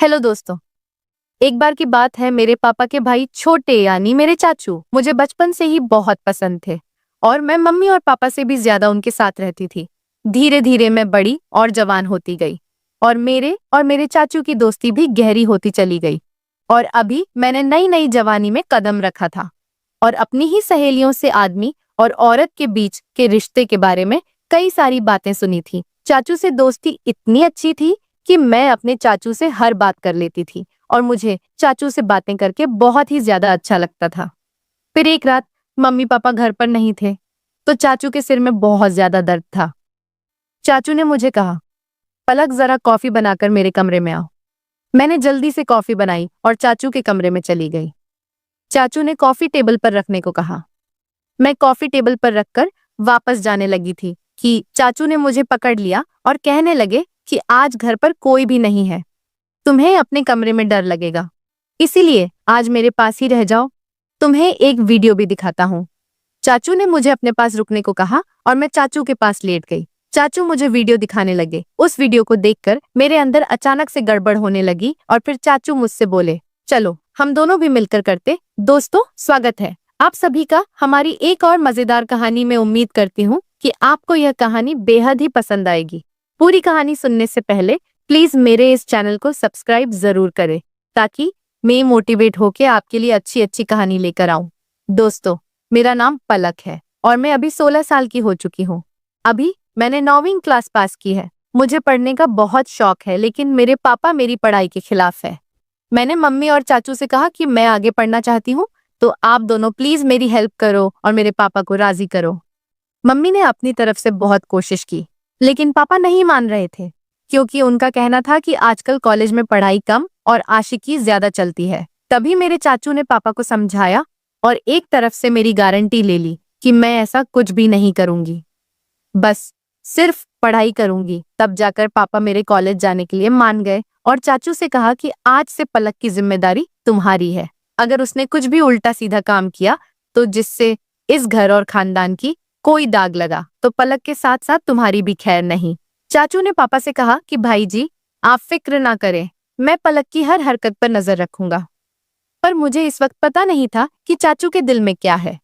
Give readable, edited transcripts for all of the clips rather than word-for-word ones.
Hello दोस्तों। एक बार की बात है, मेरे पापा के भाई छोटे यानी मेरे चाचू मुझे बचपन से ही बहुत पसंद थे और मैं मम्मी और पापा से भी ज्यादा उनके साथ रहती थी। धीरे धीरे मैं बड़ी और जवान होती गई और मेरे चाचू की दोस्ती भी गहरी होती चली गई। और अभी मैंने नई नई जवानी में कदम रखा था और अपनी ही सहेलियों से आदमी और औरत के बीच के रिश्ते के बारे में कई सारी बातें सुनी थी। चाचू से दोस्ती इतनी अच्छी थी कि मैं अपने चाचू से हर बात कर लेती थी और मुझे चाचू से बातें करके बहुत ही ज्यादा अच्छा लगता था। फिर एक रात मम्मी पापा घर पर नहीं थे तो चाचू के सिर में बहुत ज्यादा दर्द था। चाचू ने मुझे कहा, पलक जरा कॉफी बनाकर मेरे कमरे में आओ। मैंने जल्दी से कॉफी बनाई और चाचू के कमरे में चली गई। चाचू ने कॉफी टेबल पर रखने को कहा। मैं कॉफी टेबल पर रखकर वापस जाने लगी थी कि चाचू ने मुझे पकड़ लिया और कहने लगे कि आज घर पर कोई भी नहीं है, तुम्हें अपने कमरे में डर लगेगा, इसीलिए आज मेरे पास ही रह जाओ, तुम्हें एक वीडियो भी दिखाता हूँ। चाचू ने मुझे अपने पास रुकने को कहा और मैं चाचू के पास लेट गई। चाचू मुझे वीडियो दिखाने लगे। उस वीडियो को देखकर मेरे अंदर अचानक से गड़बड़ होने लगी और फिर चाचू मुझसे बोले, चलो हम दोनों भी मिलकर करते। दोस्तों, स्वागत है आप सभी का हमारी एक और मजेदार कहानी में। उम्मीद करती हूँ कि आपको यह कहानी बेहद ही पसंद आएगी। पूरी कहानी सुनने से पहले प्लीज मेरे इस चैनल को सब्सक्राइब जरूर करें ताकि मैं मोटिवेट होके आपके लिए अच्छी अच्छी कहानी लेकर आऊं। दोस्तों, मेरा नाम पलक है और मैं अभी 16 साल की हो चुकी हूँ। अभी मैंने 9वीं क्लास पास की है। मुझे पढ़ने का बहुत शौक है, लेकिन मेरे पापा मेरी पढ़ाई के खिलाफ है। मैंने मम्मी और चाचू से कहा कि मैं आगे पढ़ना चाहती हूँ, तो आप दोनों प्लीज मेरी हेल्प करो और मेरे पापा को राजी करो। मम्मी ने अपनी तरफ से बहुत कोशिश की, लेकिन पापा नहीं मान रहे थे क्योंकि उनका कहना था कि आजकल कॉलेज में पढ़ाई कम और आशिकी ज्यादा चलती है। तभी मेरे चाचू ने पापा को समझाया और एक तरफ से मेरी गारंटी ले ली कि मैं ऐसा कुछ भी नहीं करूंगी, बस सिर्फ पढ़ाई करूंगी। तब जाकर पापा मेरे कॉलेज जाने के लिए मान गए और चाचू से कहा कि आज से पलक की जिम्मेदारी तुम्हारी है। अगर उसने कुछ भी उल्टा सीधा काम किया तो जिससे इस घर और खानदान की कोई दाग लगा तो पलक के साथ साथ तुम्हारी भी खैर नहीं। चाचू ने पापा से कहा कि भाई जी, आप फिक्र ना करें, मैं पलक की हर हरकत पर नजर रखूंगा। पर मुझे इस वक्त पता नहीं था कि चाचू के दिल में क्या है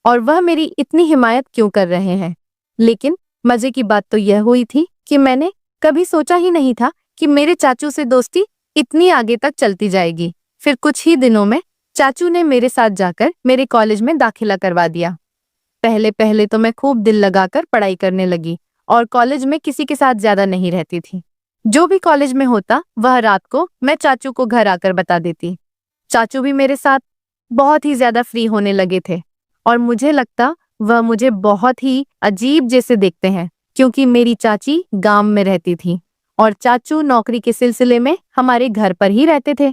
और वह मेरी इतनी हिमायत क्यों कर रहे हैं। लेकिन मजे की बात तो यह हुई थी कि मैंने कभी सोचा ही नहीं था कि मेरे चाचू से दोस्ती इतनी आगे तक चलती जाएगी। फिर कुछ ही दिनों में चाचू ने मेरे साथ जाकर मेरे कॉलेज में दाखिला करवा दिया। पहले पहले तो मैं खूब दिल लगाकर पढ़ाई करने लगी और कॉलेज में किसी के साथ ज्यादा नहीं रहती थी। जो भी कॉलेज में होता वह रात को मैं चाचू को घर आकर बता देती। चाचू भी मेरे साथ बहुत ही ज्यादा फ्री होने लगे थे और मुझे लगता वह मुझे बहुत ही अजीब जैसे देखते हैं क्योंकि मेरी चाची गांव में रहती थी और चाचू नौकरी के सिलसिले में हमारे घर पर ही रहते थे।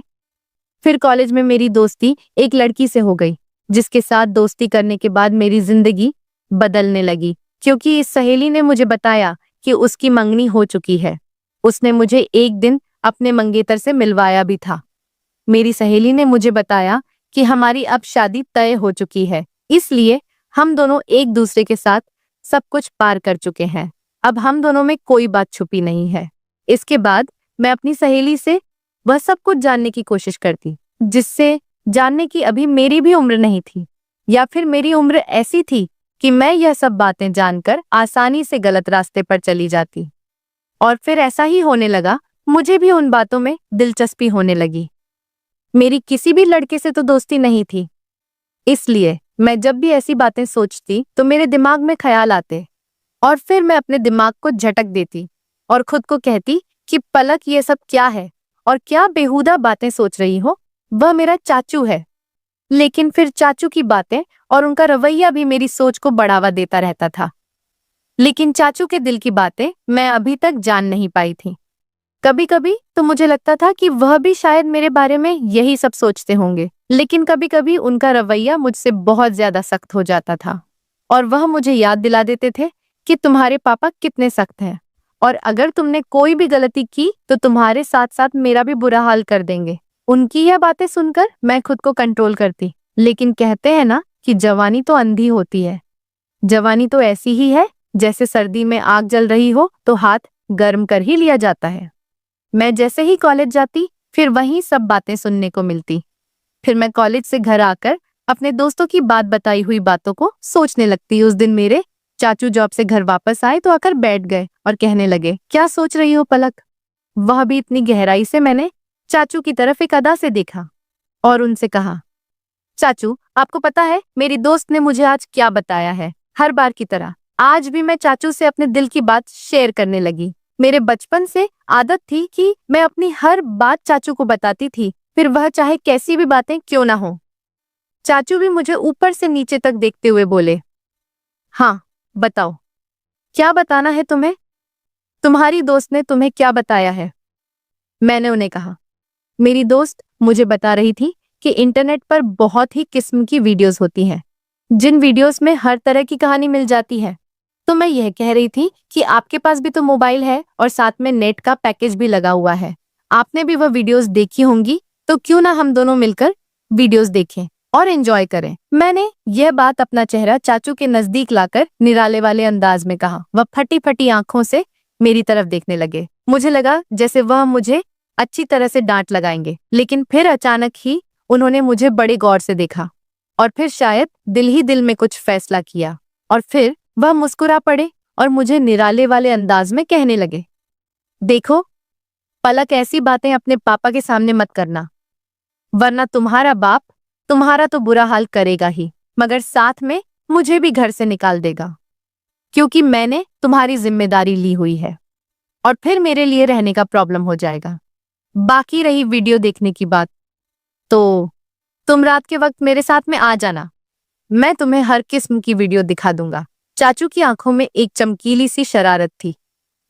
फिर कॉलेज में मेरी दोस्ती एक लड़की से हो गई, जिसके साथ दोस्ती करने के बाद मेरी जिंदगी बदलने लगी क्योंकि इस सहेली ने मुझे बताया कि उसकी मंगनी हो चुकी है। उसने मुझे एक दिन अपने मंगेतर से मिलवाया भी था। मेरी सहेली ने मुझे बताया कि हमारी अब शादी तय हो चुकी है, इसलिए हम दोनों एक दूसरे के साथ सब कुछ पार कर चुके हैं। अब हम दोनों में कोई बात छुपी नहीं है। इसके बाद मैं अपनी सहेली से वह सब कुछ जानने की कोशिश करती जिससे जानने की अभी मेरी भी उम्र नहीं थी, या फिर मेरी उम्र ऐसी थी कि मैं यह सब बातें जानकर आसानी से गलत रास्ते पर चली जाती। और फिर ऐसा ही होने लगा, मुझे भी उन बातों में दिलचस्पी होने लगी। मेरी किसी भी लड़के से तो दोस्ती नहीं थी, इसलिए मैं जब भी ऐसी बातें सोचती तो मेरे दिमाग में ख्याल आते और फिर मैं अपने दिमाग को झटक देती और खुद को कहती कि पलक, ये सब क्या है और क्या बेहुदा बातें सोच रही हो, वह मेरा चाचू है। लेकिन फिर चाचू की बातें और उनका रवैया भी मेरी सोच को बढ़ावा देता रहता था। लेकिन चाचू के दिल की बातें मैं अभी तक जान नहीं पाई थी। कभी कभी तो मुझे लगता था कि वह भी शायद मेरे बारे में यही सब सोचते होंगे, लेकिन कभी कभी उनका रवैया मुझसे बहुत ज्यादा सख्त हो जाता था और वह मुझे याद दिला देते थे कि तुम्हारे पापा कितने सख्त हैं और अगर तुमने कोई भी गलती की तो तुम्हारे साथ साथ मेरा भी बुरा हाल कर देंगे। उनकी यह बातें सुनकर मैं खुद को कंट्रोल करती, लेकिन कहते हैं ना कि जवानी तो अंधी होती है। जवानी तो ऐसी ही है जैसे सर्दी में आग जल रही हो तो हाथ गर्म कर ही लिया जाता है। मैं जैसे ही कॉलेज जाती फिर वहीं सब बातें सुनने को मिलती। फिर मैं कॉलेज से घर आकर अपने दोस्तों की बात बताई हुई बातों को सोचने लगती। उस दिन मेरे चाचू जॉब से घर वापस आए तो आकर बैठ गए और कहने लगे, क्या सोच रही हो पलक? वह भी इतनी गहराई से। मैंने चाचू की तरफ एक अदा से देखा और उनसे कहा, चाचू आपको पता है मेरी दोस्त ने मुझे आज क्या बताया है? हर बार की तरह आज भी मैं चाचू से अपने दिल की बात शेयर करने लगी। मेरे बचपन से आदत थी कि मैं अपनी हर बात चाचू को बताती थी, फिर वह चाहे कैसी भी बातें क्यों ना हो। चाचू भी मुझे ऊपर से नीचे तक देखते हुए बोले, हाँ बताओ, क्या बताना है तुम्हें? तुम्हारी दोस्त ने तुम्हें क्या बताया है? मैंने उन्हें कहा, मेरी दोस्त मुझे बता रही थी कि इंटरनेट पर बहुत ही किस्म की वीडियोस होती हैं, जिन वीडियोस में हर तरह की कहानी मिल जाती है। तो मैं यह कह रही थी कि आपके पास भी तो मोबाइल है और साथ में नेट का पैकेज भी लगा हुआ है, आपने भी वह वीडियोस देखी होंगी, तो क्यों ना हम दोनों मिलकर वीडियोस देखें और एंजॉय करें। मैंने यह बात अपना चेहरा चाचू के नजदीक लाकर निराले वाले अंदाज में कहा। वह फटी फटी आंखों से मेरी तरफ देखने लगे। मुझे लगा जैसे वह मुझे अच्छी तरह से डांट लगाएंगे, लेकिन फिर अचानक ही उन्होंने मुझे बड़े गौर से देखा और फिर शायद दिल ही दिल में कुछ फैसला किया और फिर वह मुस्कुरा पड़े और मुझे निराले वाले अंदाज में कहने लगे, देखो पलक, ऐसी बातें अपने पापा के सामने मत करना, वरना तुम्हारा बाप तुम्हारा तो बुरा हाल करेगा ही, मगर साथ में मुझे भी घर से निकाल देगा, क्योंकि मैंने तुम्हारी जिम्मेदारी ली हुई है और फिर मेरे लिए रहने का प्रॉब्लम हो जाएगा। बाकी रही वीडियो देखने की बात, तो तुम रात के वक्त मेरे साथ में आ जाना, मैं तुम्हें हर किस्म की वीडियो दिखा दूंगा। चाचू की आंखों में एक चमकीली सी शरारत थी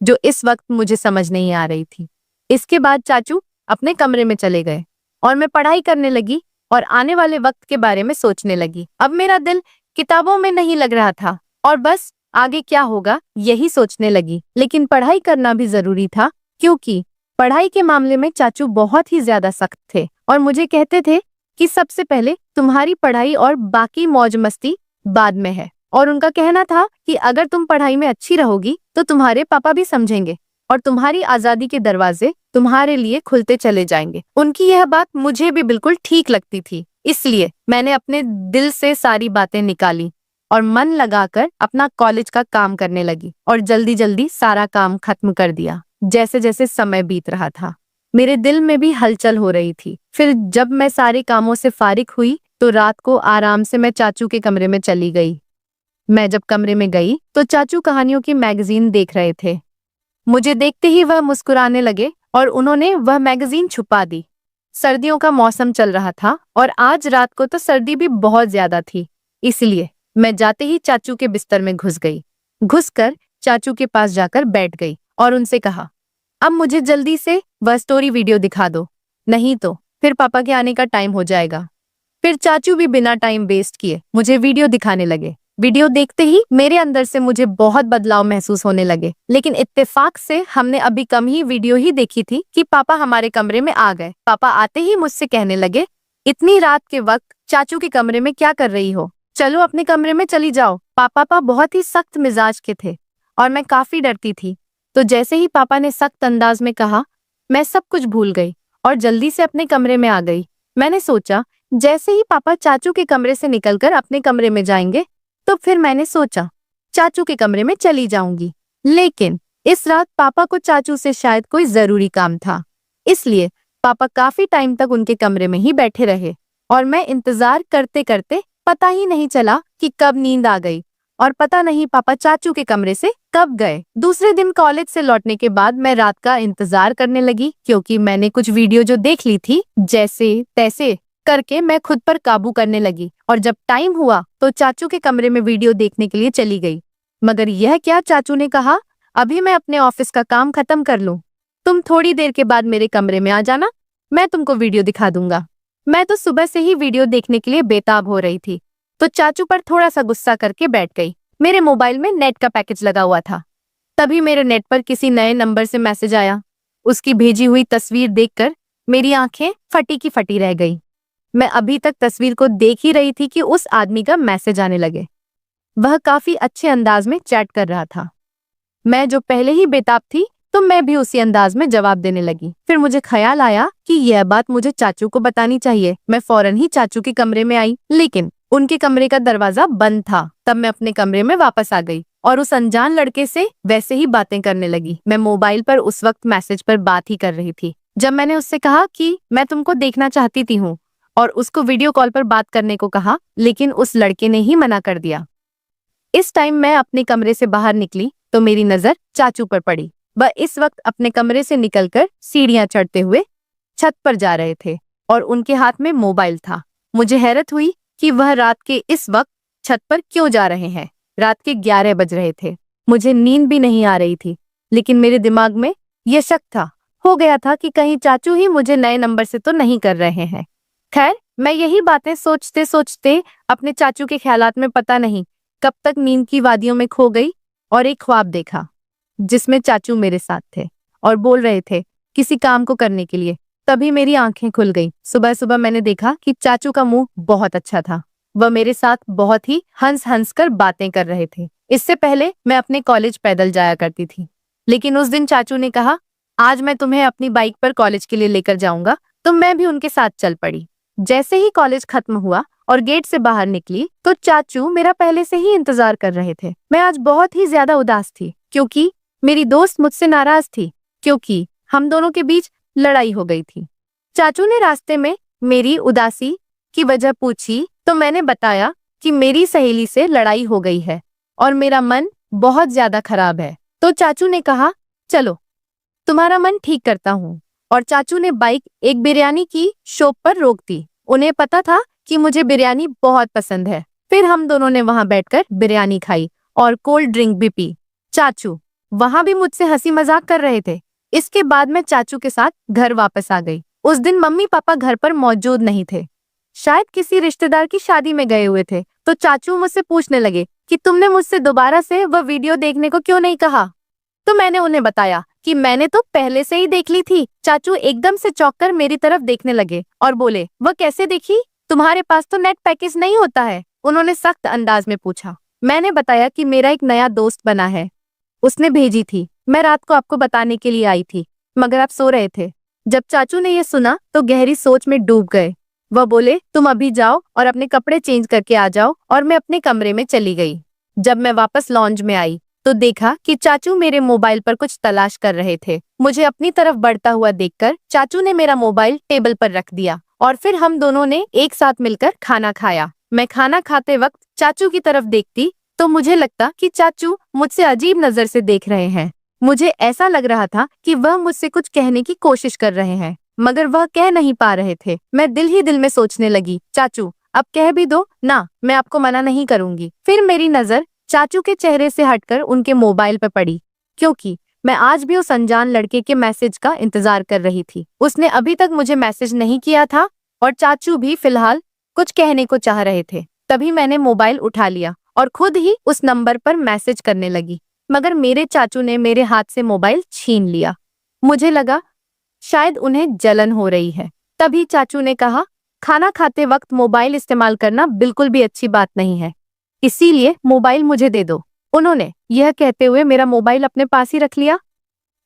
जो इस वक्त मुझे समझ नहीं आ रही थी। इसके बाद चाचू अपने कमरे में चले गए और मैं पढ़ाई करने लगी और आने वाले वक्त के बारे में सोचने लगी। अब मेरा दिल किताबों में नहीं लग रहा था और बस आगे क्या होगा यही सोचने लगी। लेकिन पढ़ाई करना भी जरूरी था, क्योंकि पढ़ाई के मामले में चाचू बहुत ही ज्यादा सख्त थे और मुझे कहते थे कि सबसे पहले तुम्हारी पढ़ाई और बाकी मौज मस्ती बाद में है। और उनका कहना था कि अगर तुम पढ़ाई में अच्छी रहोगी तो तुम्हारे पापा भी समझेंगे और तुम्हारी आजादी के दरवाजे तुम्हारे लिए खुलते चले जाएंगे। उनकी यह बात मुझे भी बिल्कुल ठीक लगती थी, इसलिए मैंने अपने दिल से सारी बातें निकाली और मन लगाकर अपना कॉलेज का काम करने लगी और जल्दी जल्दी सारा काम खत्म कर दिया। जैसे जैसे समय बीत रहा था मेरे दिल में भी हलचल हो रही थी। फिर जब मैं सारे कामों से फारिग हुई तो रात को आराम से मैं चाचू के कमरे में चली गई। मैं जब कमरे में गई तो चाचू कहानियों की मैगजीन देख रहे थे। मुझे देखते ही वह मुस्कुराने लगे और उन्होंने वह मैगजीन छुपा दी। सर्दियों का मौसम चल रहा था और आज रात को तो सर्दी भी बहुत ज्यादा थी, इसलिए मैं जाते ही चाचू के बिस्तर में घुस गई। घुसकर चाचू के पास जाकर बैठ गई और उनसे कहा, अब मुझे जल्दी से वह स्टोरी वीडियो दिखा दो, नहीं तो फिर पापा के आने का टाइम हो जाएगा। फिर चाचू भी बिना टाइम वेस्ट किए मुझे वीडियो दिखाने लगे। वीडियो देखते ही मेरे अंदर से मुझे बहुत बदलाव महसूस होने लगे, लेकिन इत्तेफाक से हमने अभी कम ही वीडियो ही देखी थी कि पापा हमारे कमरे में आ गए। पापा आते ही मुझसे कहने लगे, इतनी रात के वक्त चाचू के कमरे में क्या कर रही हो? चलो अपने कमरे में चली जाओ। पापा बहुत ही सख्त मिजाज के थे और मैं काफी डरती थी, तो जैसे ही पापा ने सख्त अंदाज में कहा, मैं सब कुछ भूल गई और जल्दी से अपने कमरे में आ गई। मैंने सोचा जैसे ही पापा चाचू के कमरे से निकलकर अपने कमरे में जाएंगे तो फिर मैंने सोचा चाचू के कमरे में चली जाऊंगी। लेकिन इस रात पापा को चाचू से शायद कोई जरूरी काम था, इसलिए पापा काफी टाइम तक उनके कमरे में ही बैठे रहे और मैं इंतजार करते करते पता ही नहीं चला कि कब नींद आ गई और पता नहीं पापा चाचू के कमरे से कब गए। दूसरे दिन कॉलेज से लौटने के बाद मैं रात का इंतजार करने लगी, क्योंकि मैंने कुछ वीडियो जो देख ली थी, जैसे तैसे करके मैं खुद पर काबू करने लगी और जब टाइम हुआ तो चाचू के कमरे में वीडियो देखने के लिए चली गई। मगर यह क्या, चाचू ने कहा, अभी मैं अपने ऑफिस का काम खत्म कर लूं, तुम थोड़ी देर के बाद मेरे कमरे में आ जाना, मैं तुमको वीडियो दिखा दूंगा। मैं तो सुबह से ही वीडियो देखने के लिए बेताब हो रही थी, तो चाचू पर थोड़ा सा गुस्सा करके बैठ गई। मेरे मोबाइल में नेट का पैकेज लगा हुआ था। तभी मेरे नेट पर किसी नए नंबर से मैसेज आया। उसकी भेजी हुई तस्वीर देखकर मेरी आंखें फटी की फटी रह गई। मैं अभी तक तस्वीर को देख ही रही थी कि उस आदमी का मैसेज आने लगे। वह काफी अच्छे अंदाज में चैट कर रहा था। मैं जो पहले ही बेताब थी तो मैं भी उसी अंदाज में जवाब देने लगी। फिर मुझे ख्याल आया कि यह बात मुझे चाचू को बतानी चाहिए। मैं फौरन ही चाचू के कमरे में आई, लेकिन उनके कमरे का दरवाजा बंद था। तब मैं अपने कमरे में वापस आ गई और उस अनजान लड़के से वैसे ही बातें करने लगी। मैं मोबाइल पर उस वक्त मैसेज पर बात ही कर रही थी जब मैंने उससे कहा कि मैं तुमको देखना चाहती थी हूँ, और उसको वीडियो कॉल पर बात करने को कहा, लेकिन उस लड़के ने ही मना कर दिया। इस टाइम मैं अपने कमरे से बाहर निकली तो मेरी नजर चाचू पर पड़ी। वह इस वक्त अपने कमरे से निकलकर सीढ़ियां चढ़ते हुए छत पर जा रहे थे और उनके हाथ में मोबाइल था। मुझे हैरत हुई कि वह रात के इस वक्त छत पर क्यों जा रहे हैं। रात के 11 बज रहे थे। मुझे नींद भी नहीं आ रही थी, लेकिन मेरे दिमाग में यह शक हो गया था कि कहीं चाचू ही मुझे नए नंबर से तो नहीं कर रहे हैं। खैर, मैं यही बातें सोचते सोचते अपने चाचू के ख्यालात में पता नहीं कब तक नींद की वादियों में खो गई और एक ख्वाब देखा जिसमें चाचू मेरे साथ थे और बोल रहे थे किसी काम को करने के लिए। तभी मेरी आंखें खुल गई। सुबह सुबह मैंने देखा कि चाचू का मुंह बहुत अच्छा था। वह मेरे साथ बहुत ही हंस हंस कर बातें कर रहे थे। इससे पहले मैं अपने कॉलेज पैदल जाया करती थी, लेकिन उस दिन चाचू ने कहा आज मैं तुम्हें अपनी बाइक पर कॉलेज के लिए लेकर जाऊंगा, तो मैं भी उनके साथ चल पड़ी। जैसे ही कॉलेज खत्म हुआ और गेट से बाहर निकली तो चाचू मेरा पहले से ही इंतजार कर रहे थे। मैं आज बहुत ही ज्यादा उदास थी क्योंकि मेरी दोस्त मुझसे नाराज थी, क्योंकि हम दोनों के बीच लड़ाई हो गई थी। चाचू ने रास्ते में मेरी उदासी की वजह पूछी तो मैंने बताया कि मेरी सहेली से लड़ाई हो गई है और मेरा मन बहुत ज्यादा खराब है। तो चाचू ने कहा चलो तुम्हारा मन ठीक करता हूँ, और चाचू ने बाइक एक बिरयानी की शॉप पर रोक दी। उन्हें पता था कि मुझे बिरयानी बहुत पसंद है। फिर हम दोनों ने वहां बैठकर बिरयानी खाई और कोल्ड ड्रिंक भी पी। चाचू वहां भी मुझसे हंसी मजाक कर रहे थे। इसके बाद मैं चाचू के साथ घर वापस आ गई। उस दिन मम्मी पापा घर पर मौजूद नहीं थे, शायद किसी रिश्तेदार की शादी में गए हुए थे। तो चाचू मुझसे पूछने लगे कि तुमने मुझसे दोबारा से वह वीडियो देखने को क्यों नहीं कहा। तो मैंने उन्हें बताया कि मैंने तो पहले से ही देख ली थी। चाचू एकदम से चौंक कर मेरी तरफ देखने लगे और बोले वह कैसे देखी, तुम्हारे पास तो नेट पैकेज नहीं होता है। उन्होंने सख्त अंदाज में पूछा। मैंने बताया कि मेरा एक नया दोस्त बना है, उसने भेजी थी। मैं रात को आपको बताने के लिए आई थी, मगर आप सो रहे थे। जब चाचू ने यह सुना तो गहरी सोच में डूब गए। वह बोले तुम अभी जाओ और अपने कपड़े चेंज करके आ जाओ, और मैं अपने कमरे में चली गई। जब मैं वापस लॉन्ज में आई तो देखा कि चाचू मेरे मोबाइल पर कुछ तलाश कर रहे थे। मुझे अपनी तरफ बढ़ता हुआ देखकर चाचू ने मेरा मोबाइल टेबल पर रख दिया और फिर हम दोनों ने एक साथ मिलकर खाना खाया। मैं खाना खाते वक्त चाचू की तरफ देखती तो मुझे लगता कि चाचू मुझसे अजीब नजर से देख रहे हैं। मुझे ऐसा लग रहा था कि वह मुझसे कुछ कहने की कोशिश कर रहे हैं, मगर वह कह नहीं पा रहे थे। मैं दिल ही दिल में सोचने लगी चाचू अब कह भी दो ना, मैं आपको मना नहीं करूंगी। फिर मेरी नजर चाचू के चेहरे से हटकर उनके मोबाइल पर पड़ी, क्योंकि मैं आज भी उस अनजान लड़के के मैसेज का इंतजार कर रही थी। उसने अभी तक मुझे मैसेज नहीं किया था और चाचू भी फिलहाल कुछ कहने को चाह रहे थे। तभी मैंने मोबाइल उठा लिया और खुद ही उस नंबर पर मैसेज करने लगी, मगर मेरे चाचू ने मेरे हाथ से मोबाइल छीन लिया। मुझे लगा शायद उन्हें जलन हो रही है। तभी चाचू ने कहा खाना खाते वक्त मोबाइल इस्तेमाल करना बिल्कुल भी अच्छी बात नहीं है, इसीलिए मोबाइल मुझे दे दो। उन्होंने यह कहते हुए मेरा मोबाइल अपने पास ही रख लिया।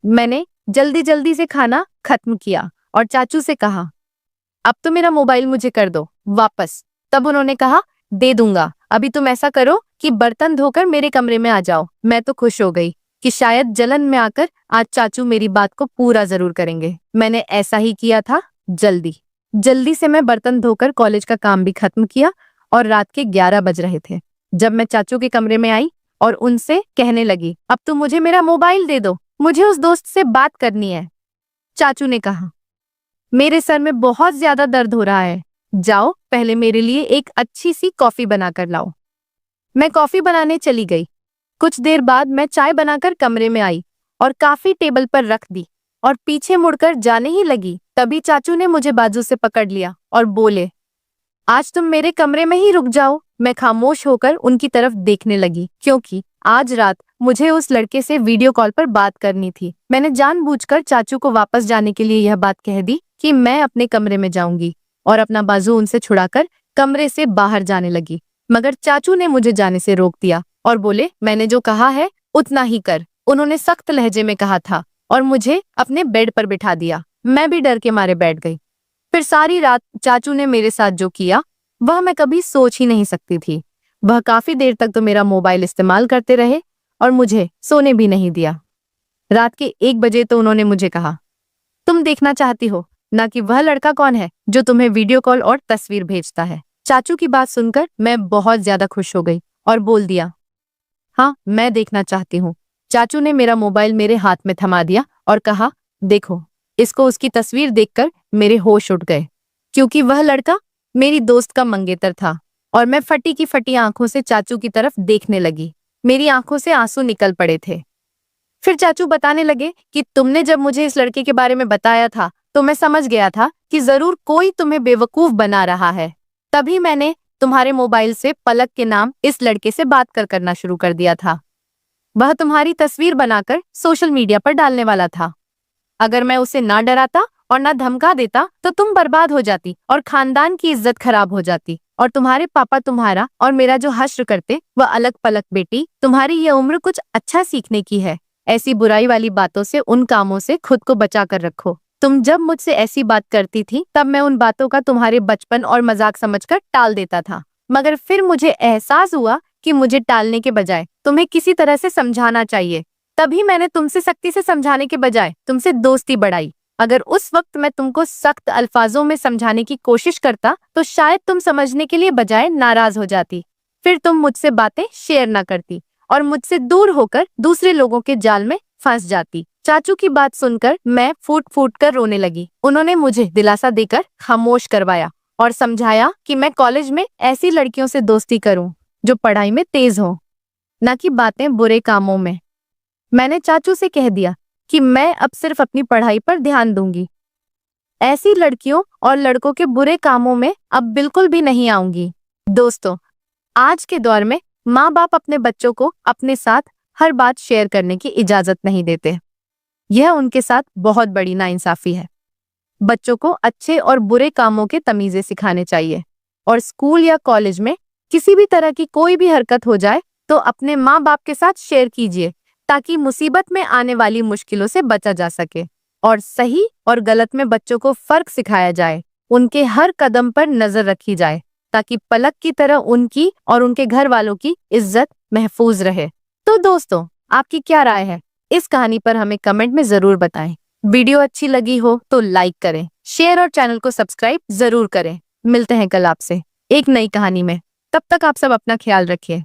मैंने जल्दी जल्दी से खाना खत्म किया और चाचू से कहा अब तो मेरा मोबाइल मुझे कर दो वापस। तब उन्होंने कहा दे दूंगा, अभी तुम ऐसा करो कि बर्तन धोकर मेरे कमरे में आ जाओ। मैं तो खुश हो गई कि शायद जलन में आकर आज चाचू मेरी बात को पूरा जरूर करेंगे। मैंने ऐसा ही किया था। जल्दी से मैं बर्तन धोकर कॉलेज का काम भी खत्म किया और रात के 11 बज रहे थे जब मैं चाचू के कमरे में आई और उनसे कहने लगी अब तुम मुझे मेरा मोबाइल दे दो, मुझे उस दोस्त से बात करनी है। चाचू ने कहा मेरे सर में बहुत ज्यादा दर्द हो रहा है, जाओ पहले मेरे लिए एक अच्छी सी कॉफी बनाकर लाओ। मैं कॉफी बनाने चली गई। कुछ देर बाद मैं चाय बनाकर कमरे में आई और कॉफी टेबल पर रख दी और पीछे मुड़कर जाने ही लगी। तभी चाचू ने मुझे बाजू से पकड़ लिया और बोले आज तुम मेरे कमरे में ही रुक जाओ। मैं खामोश होकर उनकी तरफ देखने लगी, क्योंकि आज रात मुझे उस लड़के से वीडियो कॉल पर बात करनी थी। मैंने जानबूझकर चाचू को वापस जाने के लिए यह बात कह दी कि मैं अपने कमरे में जाऊंगी, और अपना बाजू उनसे छुड़ाकर कमरे से बाहर जाने लगी। मगर चाचू ने मुझे जाने से रोक दिया और बोले मैंने जो कहा है उतना ही कर। उन्होंने सख्त लहजे में कहा था और मुझे अपने बेड पर बिठा दिया। मैं भी डर के मारे बैठ गई। फिर सारी रात चाचू ने मेरे साथ जो किया वह मैं कभी सोच ही नहीं सकती थी। वह काफी देर तक तो मेरा मोबाइल इस्तेमाल करते रहे और मुझे सोने भी नहीं दिया। रात के 1 बजे तो उन्होंने मुझे कहा, तुम देखना चाहती हो ना कि वह लड़का कौन है जो तुम्हें वीडियो कॉल और तस्वीर भेजता है। चाचू की बात सुनकर मैं बहुत ज्यादा खुश हो गई और बोल दिया, हाँ मैं देखना चाहती हूँ। चाचू ने मेरा मोबाइल मेरे हाथ में थमा दिया और कहा, देखो। इसको उसकी तस्वीर देखकर मेरे होश उड़ गए, क्योंकि वह लड़का मेरी दोस्त का मंगेतर था। और मैं फटी की फटी आंखों से चाचू की तरफ देखने लगी। मेरी आंखों से आंसू निकल पड़े थे। फिर चाचू बताने लगे कि तुमने जब मुझे इस लड़के के बारे में बताया था तो मैं समझ गया था कि जरूर कोई तुम्हें बेवकूफ बना रहा है। तभी मैंने तुम्हारे मोबाइल से पलक के नाम इस लड़के से बात करना शुरू कर दिया था। वह तुम्हारी तस्वीर बनाकर सोशल मीडिया पर डालने वाला था। अगर मैं उसे ना डराता और ना धमका देता तो तुम बर्बाद हो जाती और खानदान की इज्जत खराब हो जाती और तुम्हारे पापा तुम्हारा और मेरा जो हश्र करते वह अलग पलक। बेटी, तुम्हारी ये उम्र कुछ अच्छा सीखने की है। ऐसी बुराई वाली बातों से, उन कामों से खुद को बचा कर रखो। तुम जब मुझसे ऐसी बात करती थी तब मैं उन बातों का तुम्हारे बचपन और मजाक समझकर टाल देता था, मगर फिर मुझे एहसास हुआ कि मुझे टालने के बजाय तुम्हें किसी तरह से समझाना चाहिए। तभी मैंने तुमसे सख्ती से समझाने के बजाय तुमसे दोस्ती बढ़ाई। अगर उस वक्त मैं तुमको सख्त अल्फाजों में समझाने की कोशिश करता तो शायद तुम समझने के लिए बजाय नाराज हो जाती। फिर तुम मुझसे बातें शेयर ना करती और मुझसे दूर होकर दूसरे लोगों के जाल में फंस जाती। चाचू की बात सुनकर मैं फूट फूट कर रोने लगी। उन्होंने मुझे दिलासा देकर खामोश करवाया और समझाया कि मैं कॉलेज में ऐसी लड़कियों से दोस्ती करूं जो पढ़ाई में तेज हो, न कि बातें बुरे कामों में। मैंने चाचू से कह दिया कि मैं अब सिर्फ अपनी पढ़ाई पर ध्यान दूंगी। ऐसी लड़कियों और लड़कों के बुरे कामों में अब बिल्कुल भी नहीं आऊंगी। दोस्तों, आज के दौर में माँ बाप अपने बच्चों को अपने साथ हर बात शेयर करने की इजाजत नहीं देते। यह उनके साथ बहुत बड़ी नाइंसाफी है। बच्चों को अच्छे और बुरे कामों के तमीज़े सिखाने चाहिए और स्कूल या कॉलेज में किसी भी तरह की कोई भी हरकत हो जाए तो अपने माँ बाप के साथ शेयर कीजिए, ताकि मुसीबत में आने वाली मुश्किलों से बचा जा सके। और सही और गलत में बच्चों को फर्क सिखाया जाए। उनके हर कदम पर नजर रखी जाए ताकि पलक की तरह उनकी और उनके घर वालों की इज्जत महफूज रहे। तो दोस्तों, आपकी क्या राय है इस कहानी पर? हमें कमेंट में जरूर बताएं। वीडियो अच्छी लगी हो तो लाइक करें, शेयर और चैनल को सब्सक्राइब जरूर करें। मिलते हैं कल आपसे एक नई कहानी में। तब तक आप सब अपना ख्याल रखिए।